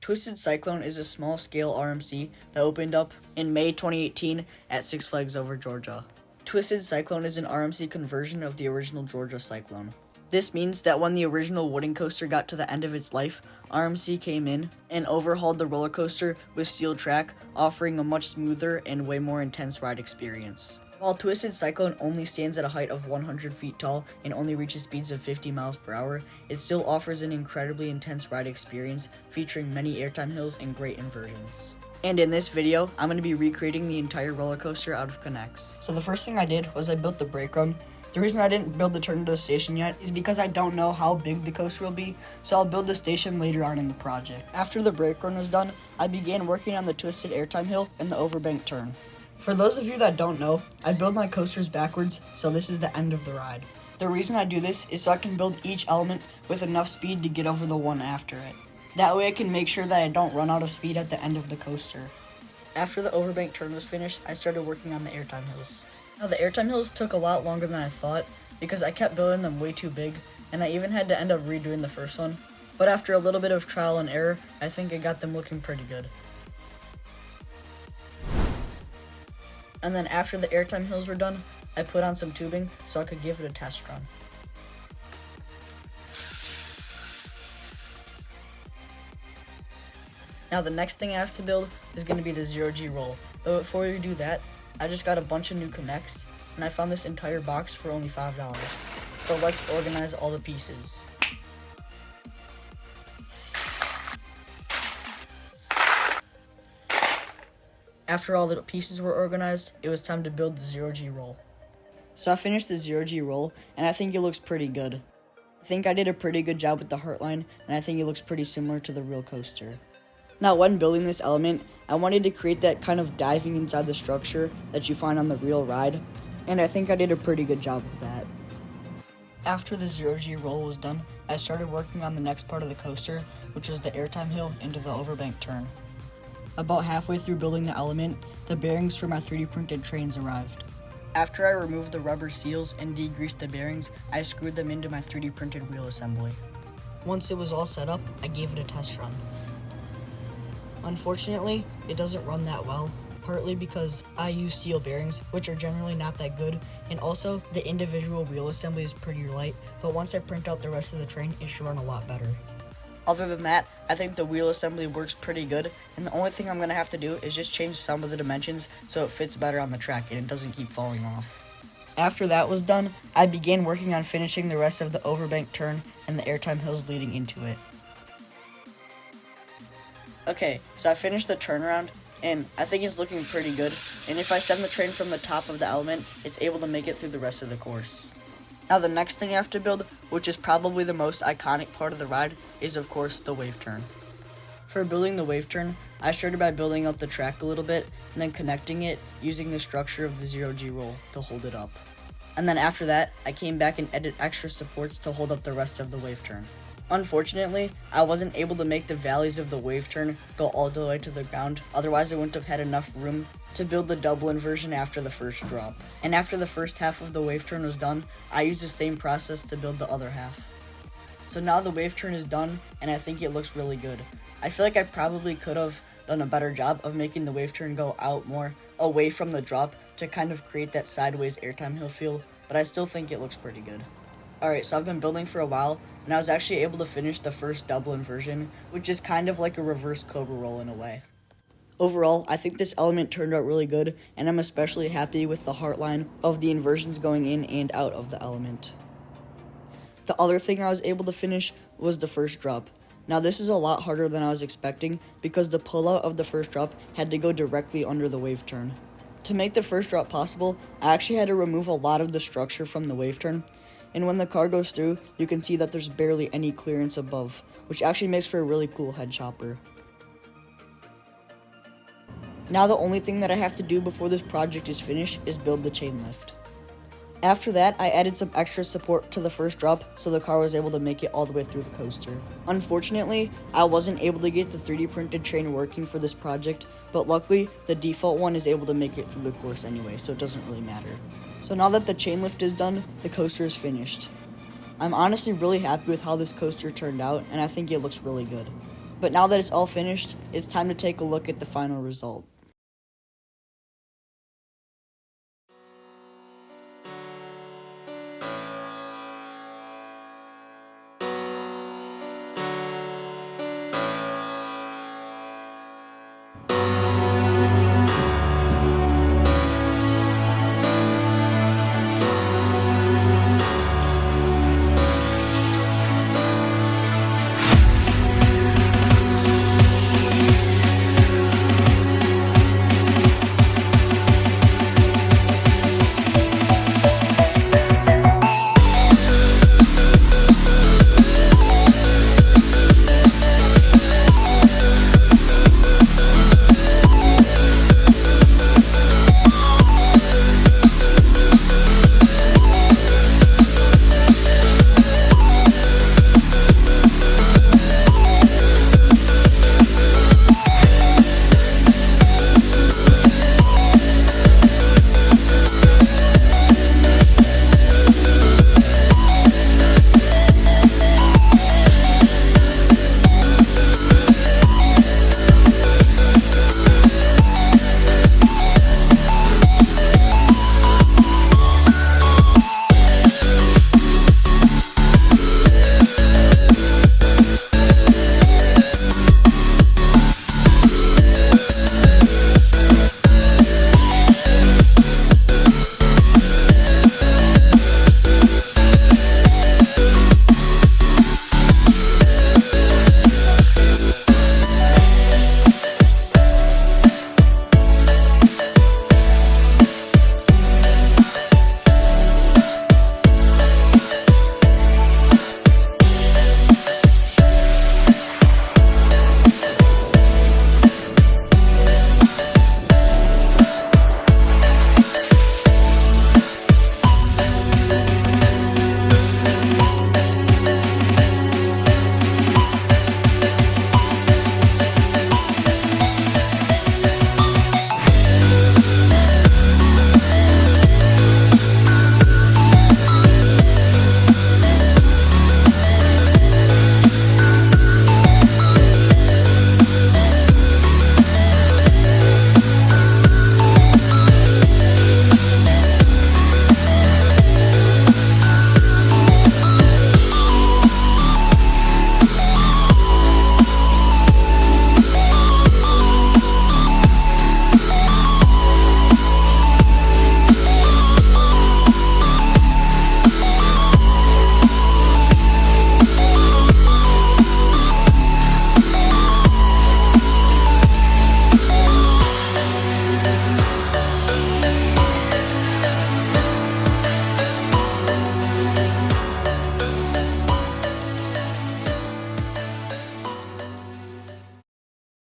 Twisted Cyclone is a small-scale RMC that opened up in May 2018 at Six Flags Over Georgia. Twisted Cyclone is an RMC conversion of the original Georgia Cyclone. This means that when the original wooden coaster got to the end of its life, RMC came in and overhauled the roller coaster with steel track, offering a much smoother and way more intense ride experience. While Twisted Cyclone only stands at a height of 100 feet tall and only reaches speeds of 50 miles per hour, it still offers an incredibly intense ride experience featuring many airtime hills and great inversions. And in this video, I'm going to be recreating the entire roller coaster out of KNEX. So the first thing I did was I built the brake run. The reason I didn't build the turn to the station yet is because I don't know how big the coaster will be, so I'll build the station later on in the project. After the brake run was done, I began working on the twisted airtime hill and the overbank turn. For those of you that don't know, I build my coasters backwards, so this is the end of the ride. The reason I do this is so I can build each element with enough speed to get over the one after it. That way I can make sure that I don't run out of speed at the end of the coaster. After the overbank turn was finished, I started working on the airtime hills. Now the airtime hills took a lot longer than I thought because I kept building them way too big, and I even had to end up redoing the first one. But after a little bit of trial and error, I think I got them looking pretty good. And then after the airtime hills were done, I put on some tubing so I could give it a test run. Now the next thing I have to build is going to be the 0G roll. But before we do that, I just got a bunch of new KNEX, and I found this entire box for only $5. So let's organize all the pieces. After all the pieces were organized, it was time to build the 0G roll. So I finished the 0G roll, and I think it looks pretty good. I think I did a pretty good job with the heartline, and I think it looks pretty similar to the real coaster. Now when building this element, I wanted to create that kind of diving inside the structure that you find on the real ride, and I think I did a pretty good job of that. After the 0G roll was done, I started working on the next part of the coaster, which was the airtime hill into the overbank turn. About halfway through building the element, the bearings for my 3D printed trains arrived. After I removed the rubber seals and degreased the bearings, I screwed them into my 3D printed wheel assembly. Once it was all set up, I gave it a test run. Unfortunately, it doesn't run that well, partly because I use steel bearings, which are generally not that good, and also the individual wheel assembly is pretty light, but once I print out the rest of the train, it should run a lot better. Other than that, I think the wheel assembly works pretty good, and the only thing I'm going to have to do is just change some of the dimensions so it fits better on the track and it doesn't keep falling off. After that was done, I began working on finishing the rest of the overbank turn and the airtime hills leading into it. Okay, so I finished the turnaround, and I think it's looking pretty good, and if I send the train from the top of the element, it's able to make it through the rest of the course. Now the next thing I have to build, which is probably the most iconic part of the ride, is of course the wave turn. For building the wave turn, I started by building up the track a little bit, and then connecting it using the structure of the 0G roll to hold it up. And then after that, I came back and added extra supports to hold up the rest of the wave turn. Unfortunately, I wasn't able to make the valleys of the wave turn go all the way to the ground, otherwise I wouldn't have had enough room to build the double inversion after the first drop. And after the first half of the wave turn was done, I used the same process to build the other half. So now the wave turn is done, and I think it looks really good. I feel like I probably could have done a better job of making the wave turn go out more, away from the drop, to kind of create that sideways airtime hill feel, but I still think it looks pretty good. Alright, so I've been building for a while, and I was actually able to finish the first double inversion, which is kind of like a reverse cobra roll in a way. Overall, I think this element turned out really good, and I'm especially happy with the heartline of the inversions going in and out of the element. The other thing I was able to finish was the first drop. Now this is a lot harder than I was expecting because the pullout of the first drop had to go directly under the wave turn. To make the first drop possible, I actually had to remove a lot of the structure from the wave turn, and when the car goes through, you can see that there's barely any clearance above, which actually makes for a really cool head chopper. Now the only thing that I have to do before this project is finished is build the chain lift. After that, I added some extra support to the first drop so the car was able to make it all the way through the coaster. Unfortunately, I wasn't able to get the 3D printed train working for this project, but luckily, the default one is able to make it through the course anyway, so it doesn't really matter. So now that the chain lift is done, the coaster is finished. I'm honestly really happy with how this coaster turned out, and I think it looks really good. But now that it's all finished, it's time to take a look at the final result.